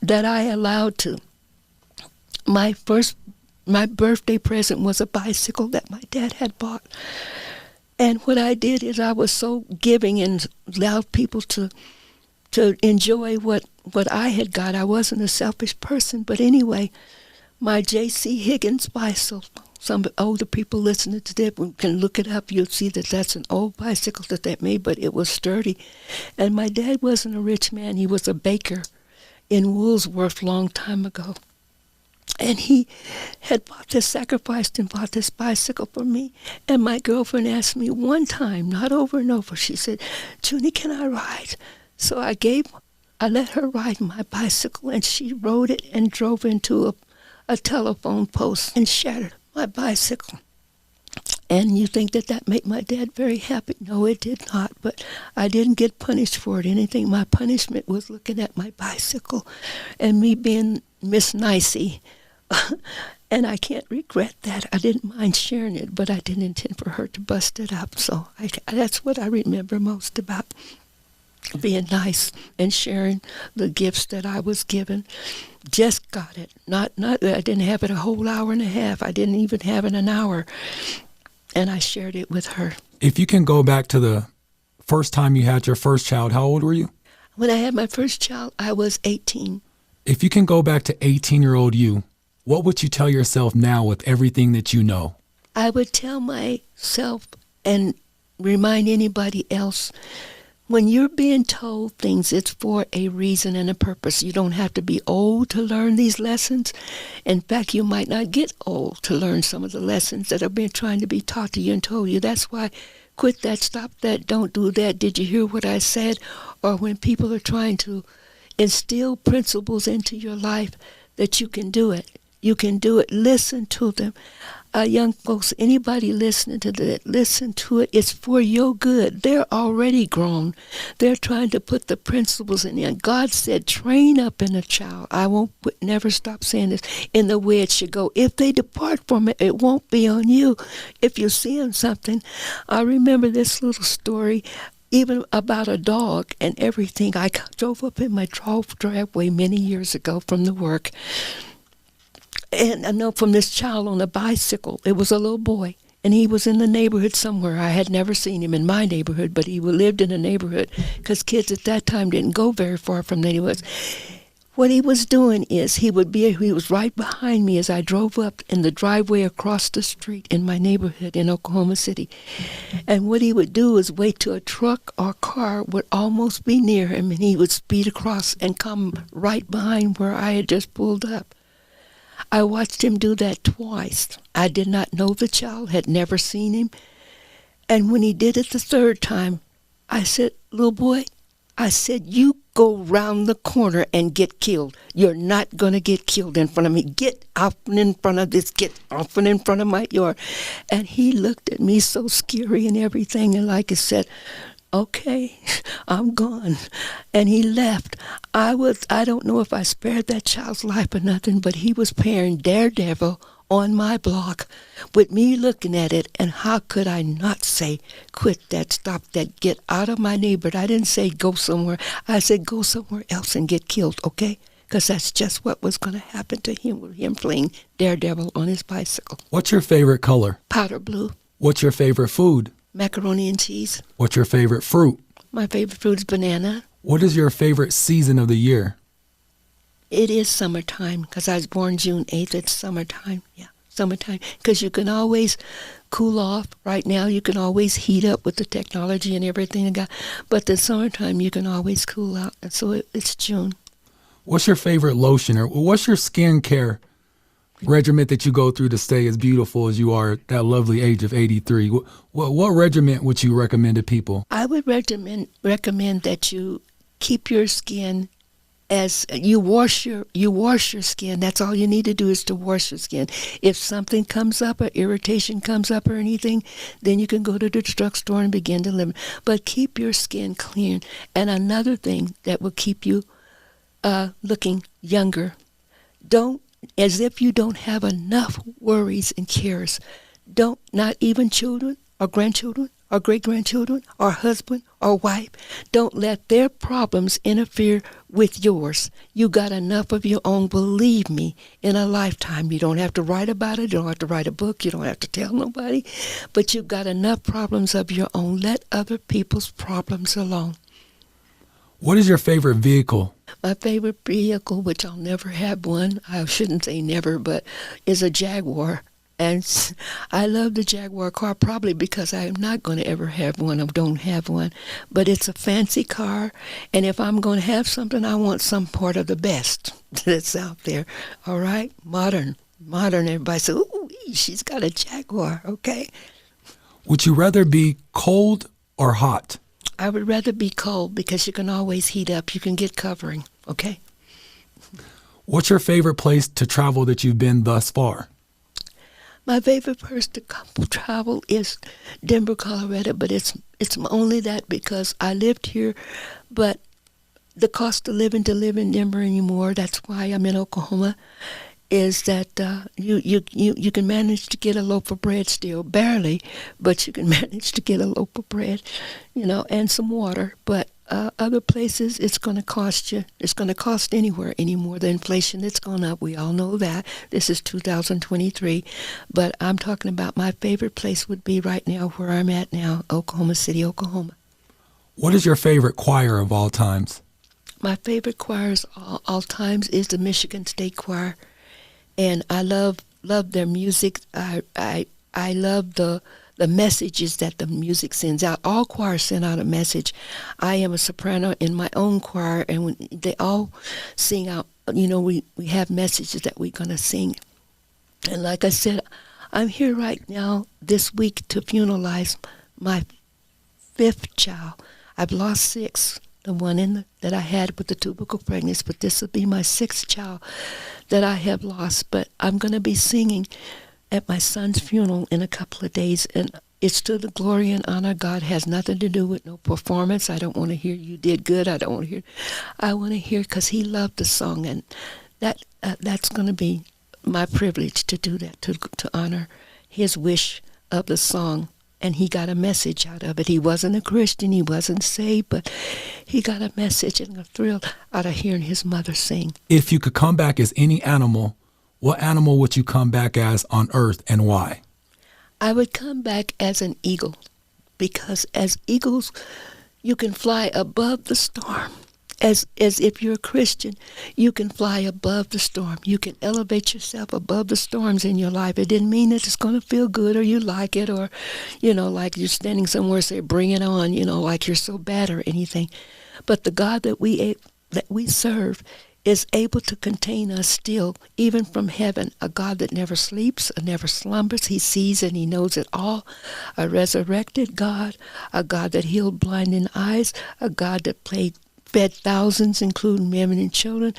that I allowed to. My birthday present was a bicycle that my dad had bought. And what I did is I was so giving and allowed people to enjoy what I had got. I wasn't a selfish person. But anyway, my J.C. Higgins bicycle, some older people listening to that can look it up. You'll see that that's an old bicycle that they made, but it was sturdy. And my dad wasn't a rich man. He was a baker in Woolsworth a long time ago. And he had sacrificed and bought this bicycle for me. And my girlfriend asked me one time, not over and over, she said, Junie, can I ride? So I let her ride my bicycle, and she rode it and drove into a telephone post and shattered my bicycle. And you think that made my dad very happy? No, it did not. But I didn't get punished for it. Anything. My punishment was looking at my bicycle and me being Miss Nicey. And I can't regret that. I didn't mind sharing it, but I didn't intend for her to bust it up. So that's what I remember most about being nice and sharing the gifts that I was given. Just got it. Not. I didn't have it a whole hour and a half. I didn't even have it an hour. And I shared it with her. If you can go back to the first time you had your first child, how old were you? When I had my first child, I was 18. If you can go back to 18-year-old you, what would you tell yourself now with everything that you know? I would tell myself and remind anybody else, when you're being told things, it's for a reason and a purpose. You don't have to be old to learn these lessons. In fact, you might not get old to learn some of the lessons that have been trying to be taught to you and told you. That's why quit that, stop that, don't do that. Did you hear what I said? Or when people are trying to instill principles into your life, that you can do it. You can do it. Listen to them. Young folks, anybody listening to that, listen to it. It's for your good. They're already grown. They're trying to put the principles in there. God said, train up in a child. I won't never stop saying this, in the way it should go. If they depart from it, it won't be on you. If you're seeing something, I remember this little story, even about a dog and everything. I drove up in my driveway many years ago from the work. And I know from this child on a bicycle, it was a little boy, and he was in the neighborhood somewhere. I had never seen him in my neighborhood, but he lived in a neighborhood because kids at that time didn't go very far from the neighborhoods. What he was doing is he was right behind me as I drove up in the driveway across the street in my neighborhood in Oklahoma City. And what he would do is wait till a truck or car would almost be near him, and he would speed across and come right behind where I had just pulled up. I watched him do that twice. I did not know the child, had never seen him. And when he did it the third time, I said, little boy, I said, you go round the corner and get killed. You're not going to get killed in front of me. Get out in front of this. Get off and in front of my yard. And he looked at me so scary and everything. And like I said, okay, I'm gone. And he left. I don't know if I spared that child's life or nothing, but he was playing daredevil on my block with me looking at it. And how could I not say, quit that, stop that, get out of my neighborhood? I didn't say go somewhere. I said go somewhere else and get killed, okay? Because that's just what was going to happen to him with him playing daredevil on his bicycle. What's your favorite color? Powder blue. What's your favorite food? Macaroni and cheese. What's your favorite fruit? My favorite fruit is banana. What is your favorite season of the year? It is summertime because I was born June 8th. It's summertime. Yeah, summertime. Because you can always cool off. Right now, you can always heat up with the technology and everything. But the summertime, you can always cool out. And so it's June. What's your favorite lotion, or what's your skincare regimen that you go through to stay as beautiful as you are at that lovely age of 83? What regimen would you recommend to people? I would recommend that you keep your skin as you wash your skin. That's all you need to do is to wash your skin. If something comes up or irritation comes up or anything, then you can go to the drugstore and begin to live. But keep your skin clean. And another thing that will keep you looking younger, as if you don't have enough worries and cares. Not even children or grandchildren or great-grandchildren or husband or wife, don't let their problems interfere with yours. You got enough of your own, believe me, in a lifetime. You don't have to write about it. You don't have to write a book. You don't have to tell nobody. But you've got enough problems of your own. Let other people's problems alone. What is your favorite vehicle? My favorite vehicle, which I'll never have one, I shouldn't say never, but is a Jaguar. And I love the Jaguar car probably because I am not going to ever have one. I don't have one. But it's a fancy car. And if I'm going to have something, I want some part of the best that's out there. All right? Modern. Everybody says, ooh, she's got a Jaguar. Okay? Would you rather be cold or hot? I would rather be cold because you can always heat up. You can get covering. Okay? What's your favorite place to travel that you've been thus far? My favorite place to travel is Denver, Colorado, but it's only that because I lived here, but the cost of living to live in Denver anymore, that's why I'm in Oklahoma, is that you can manage to get a loaf of bread still, barely, but you can manage to get a loaf of bread, and some water. But other places, it's going to cost you. It's going to cost anywhere anymore. The inflation that's gone up, we all know that. This is 2023. But I'm talking about my favorite place would be right now where I'm at now, Oklahoma City, Oklahoma. What is your favorite choir of all times? My favorite choirs all times is the Michigan State Choir. And I love their music. I love the messages that the music sends out. All choirs send out a message. I am a soprano in my own choir, and when they all sing out, we have messages that we're going to sing. And like I said, I'm here right now this week to funeralize my 5th child. I've lost 6. The one that I had with the tubercle pregnancy, but this will be my 6th child that I have lost. But I'm going to be singing at my son's funeral in a couple of days, and it's to the glory and honor of God. It has nothing to do with no performance. I don't want to hear you did good. I don't want to hear. I want to hear because he loved the song, and that's going to be my privilege to do that, to honor his wish of the song. And he got a message out of it. He wasn't a Christian, he wasn't saved, but he got a message and a thrill out of hearing his mother sing. If you could come back as any animal, what animal would you come back as on earth and why? I would come back as an eagle, because as eagles, you can fly above the storm. As if you're a Christian, you can fly above the storm. You can elevate yourself above the storms in your life. It didn't mean that it's going to feel good or you like it or, like you're standing somewhere, say, bring it on, like you're so bad or anything. But the God that we serve is able to contain us still, even from heaven, a God that never sleeps, never slumbers. He sees and he knows it all. A resurrected God, a God that healed blinding eyes, a God that fed thousands, including women and children.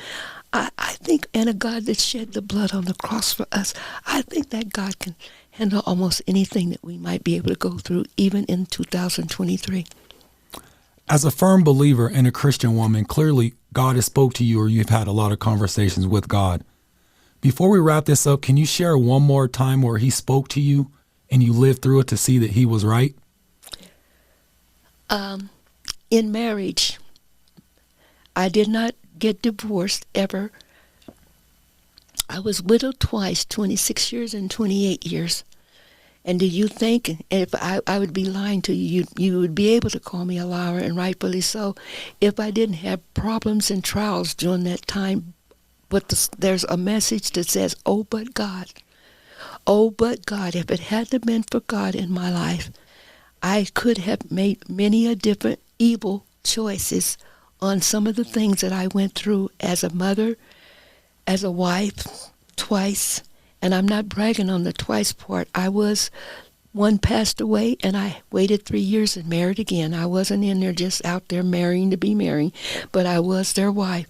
I think, and a God that shed the blood on the cross for us. I think that God can handle almost anything that we might be able to go through, even in 2023. As a firm believer and a Christian woman, clearly God has spoke to you, or you've had a lot of conversations with God. Before we wrap this up, can you share one more time where he spoke to you and you lived through it to see that he was right? In marriage, I did not get divorced ever. I was widowed twice, 26 years and 28 years. And do you think, if I would be lying to you, you would be able to call me a liar, and rightfully so, if I didn't have problems and trials during that time. But there's a message that says, oh, but God. Oh, but God, if it hadn't been for God in my life, I could have made many a different evil choices on some of the things that I went through as a mother, as a wife, twice. And I'm not bragging on the twice part. One passed away, and I waited 3 years and married again. I wasn't in there just out there marrying to be married, but I was their wife.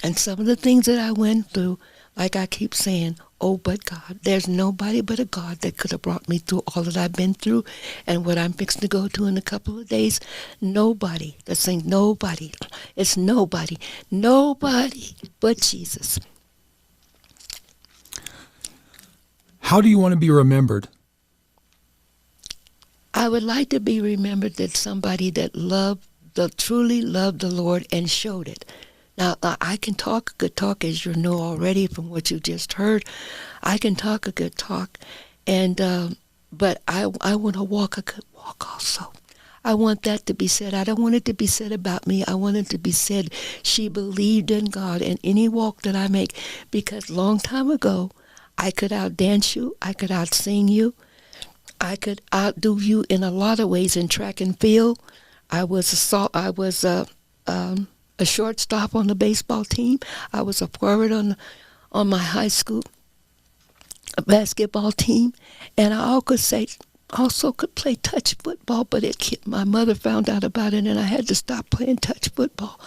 And some of the things that I went through, like I keep saying, oh, but God, there's nobody but a God that could have brought me through all that I've been through and what I'm fixing to go to in a couple of days. Nobody. That's saying nobody. It's nobody. Nobody but Jesus. How do you want to be remembered? I would like to be remembered as somebody that truly loved the Lord and showed it. Now, I can talk a good talk, as you know already from what you just heard. I can talk a good talk, but I want to walk a good walk also. I want that to be said. I don't want it to be said about me. I want it to be said she believed in God in any walk that I make, because long time ago, I could outdance you. I could outsing you. I could outdo you in a lot of ways in track and field. I was a shortstop on the baseball team. I was a forward on my high school basketball team, and I also could play touch football. But my mother found out about it, and I had to stop playing touch football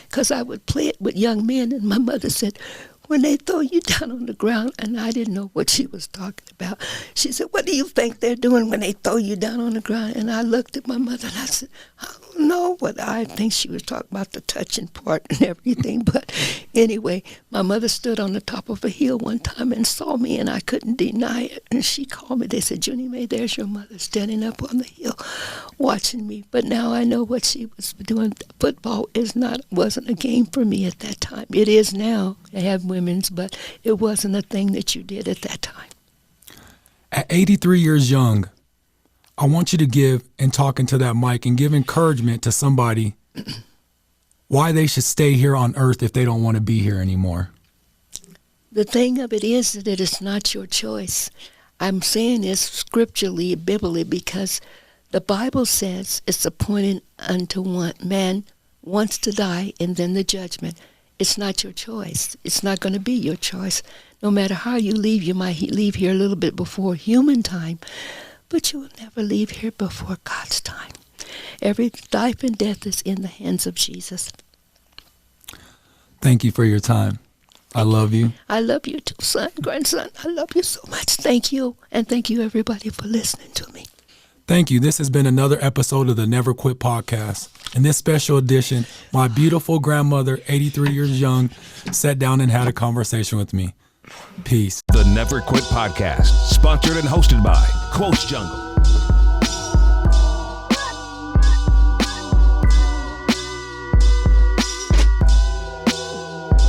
because I would play it with young men. And my mother said, when they throw you down on the ground, and I didn't know what she was talking about. She said, what do you think they're doing when they throw you down on the ground? And I looked at my mother and I said, I don't know what I think she was talking about, the touching part and everything. But anyway, my mother stood on the top of a hill one time and saw me, and I couldn't deny it. And she called me. They said, Junie Mae, there's your mother standing up on the hill watching me. But now I know what she was doing. Football wasn't a game for me at that time. It is now. They have women's, but it wasn't a thing that you did at that time. At 83 years young, I want you to give, and talk into that mic, and give encouragement to somebody why they should stay here on earth if they don't want to be here anymore. The thing of it is that it is not your choice. I'm saying this scripturally, biblically, because the Bible says it's appointed unto one man once to die and then the judgment. It's not your choice. It's not going to be your choice. No matter how you leave, you might leave here a little bit before human time, but you will never leave here before God's time. Every life and death is in the hands of Jesus. Thank you for your time. I love you. I love you too, son, grandson. I love you so much. Thank you. And thank you, everybody, for listening to me. Thank you. This has been another episode of the Never Quit Podcast. In this special edition, my beautiful grandmother, 83 years young, sat down and had a conversation with me. Peace. The Never Quit Podcast, sponsored and hosted by Quotes Jungle.